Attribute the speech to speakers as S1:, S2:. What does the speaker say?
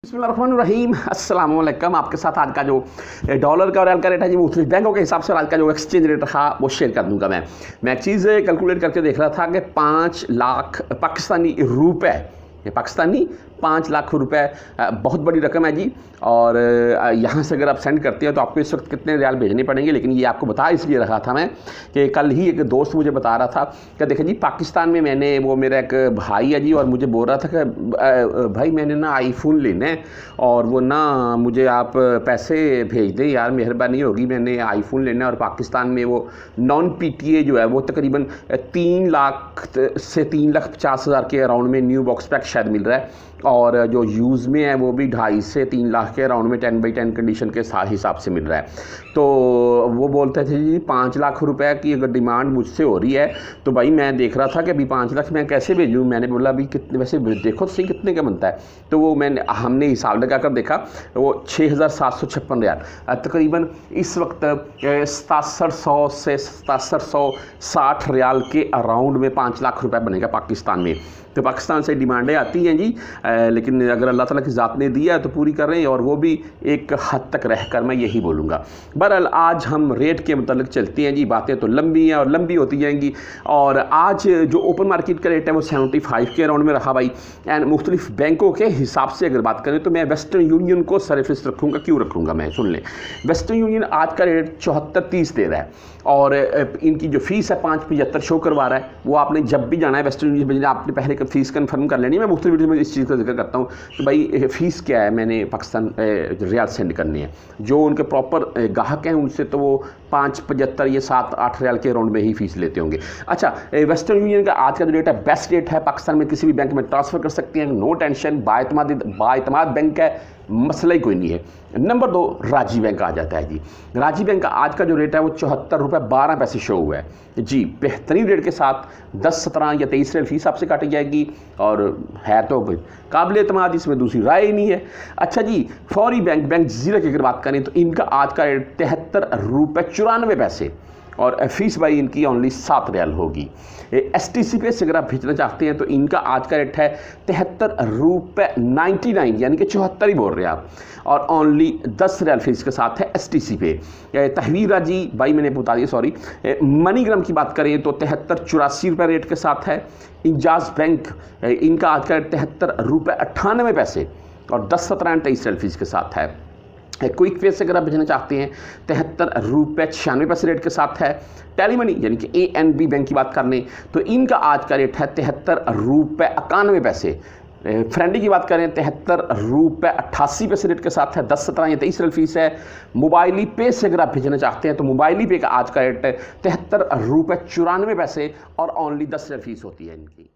S1: बिस्मिल्लाहिर्रहमानिर्रहीम अस्सलाम वालेकुम। आपके साथ आज का जो डॉलर का और रियाल का रेट है जी मुख्तलिफ बैंकों के हिसाब से आज का जो एक्सचेंज रेट रहा वो शेयर कर दूंगा। मैं एक चीज़ कैलकुलेट करके देख रहा था कि 5 लाख पाकिस्तानी रुपए, ये पाकिस्तानी 5 लाख रुपए बहुत बड़ी रकम है जी। और यहाँ से अगर आप सेंड करते हैं तो आपको इस वक्त कितने रियाल भेजने पड़ेंगे, लेकिन ये आपको बता इसलिए रहा था मैं कि कल ही एक दोस्त मुझे बता रहा था कि देखें जी पाकिस्तान में मैंने, वो मेरा एक भाई है जी, और मुझे बोल रहा था कि भाई मैंने ना आईफोन लेना है और वो ना मुझे आप पैसे भेज दें यार, मेहरबानी होगी, मैंने आईफोन लेना है। और पाकिस्तान में वो नॉन PTA जो है वो तकरीबन 3 लाख से 3,50,000 के अराउंड में न्यू बॉक्स पैक शायद मिल रहा है, और जो यूज़ में है वो भी 2.5 से 3 लाख के अराउंड में 10/10 कंडीशन के हिसाब से मिल रहा है। तो वो बोलते थे जी 5 लाख रुपए की अगर डिमांड मुझसे हो रही है तो भाई मैं देख रहा था कि अभी 5 लाख मैं कैसे भेजूँ। मैंने बोला अभी कितने, वैसे देखो तो सही कितने का बनता है। तो वो हमने हिसाब लगा कर देखा, वो 6,756 रियाल, तकरीबन इस वक्त 6700 से 6760 रियाल के अराउंड में 5 लाख रुपए बनेगा पाकिस्तान में। तो पाकिस्तान से डिमांडें आती हैं जी, लेकिन अगर अल्लाह ताला की ज़ात ने दिया है तो पूरी कर रहे हैं, और वो भी एक हद तक रहकर, मैं यही बोलूँगा। बहरहाल आज हम रेट के मतलब चलते हैं जी, बातें तो लंबी हैं और लंबी होती जाएंगी। और आज जो ओपन मार्केट का रेट है वो 75 के अराउंड में रहा भाई। एंड मुख्तलिफ बैंकों के हिसाब से अगर बात करें तो मैं वेस्टर्न यूनियन को सरफेस रखूँगा। क्यों रखूँगा मैं, सुन लें। वेस्टर्न यूनियन आज का रेट 74.30 दे रहा है, और इनकी जो फीस है 5.75 शो करवा रहा है। वो आपने जब भी जाना है वेस्टर्न यूनियन में, आपने पहले फीस कन्फर्म कर लेनी है। मैं मुख्तलिफ वीडियो में इस चीज़ का जिक्र करता हूँ कि भाई फ़ीस क्या है, मैंने पाकिस्तान रियाल सेंड करनी है। जो उनके प्रॉपर गाहक हैं उनसे तो वो 5.75 या 7-8 रियाल के अराउंड में ही फ़ीस लेते होंगे। अच्छा, वेस्टर्न यूनियन का आज का जो रेट है बेस्ट रेट है, पाकिस्तान में किसी भी बैंक में ट्रांसफ़र कर सकते हैं, नो टेंशन, बाएतमाद बैंक है, मसला ही कोई नहीं है। नंबर 2 राजी बैंक आ जाता है जी। राजी बैंक का आज का जो रेट है वो 74.12 शो हुआ है जी। बेहतरीन रेट के साथ 10, 17 या 23 रियाल फीस आपसे काटी जाएगी, और है तो काबिल एतमाद, इसमें दूसरी राय ही नहीं है। अच्छा जी, फौरी बैंक जजीरा की अगर बात करें तो इनका आज का रेट 73.94, और फीस भाई इनकी ओनली 7 रियाल होगी। STC पे से अगर आप भेजना चाहते हैं तो इनका आज का रेट है 73.99, यानी कि 74 ही बोल रहे हैं आप, और ओनली 10 रियाल फीस के साथ है STC पे। तहवीर राजी भाई मैंने बता दिया, सॉरी। मनीग्राम की बात करें तो 73.84 रेट के साथ है। इंजाज बैंक इनका आज का रेट 73.98 और 10, 17 एंड 23 रियाल फीस के साथ है। क्विक पे से अगर आप भेजना चाहते हैं 73.96 रेट के साथ है। टेलीमनी यानी कि ANB बैंक की बात कर लें तो इनका आज का रेट है 73.91। फ्रेंडी की बात करें 73.88 रेट के साथ है, 10, 17 या 23 रियाल फीस है। मोबाइली पे से अगर आप भेजना चाहते हैं तो मोबाइली पे का आज का रेट है 73.94 और ओनली 10 रियाल फीस होती है इनकी।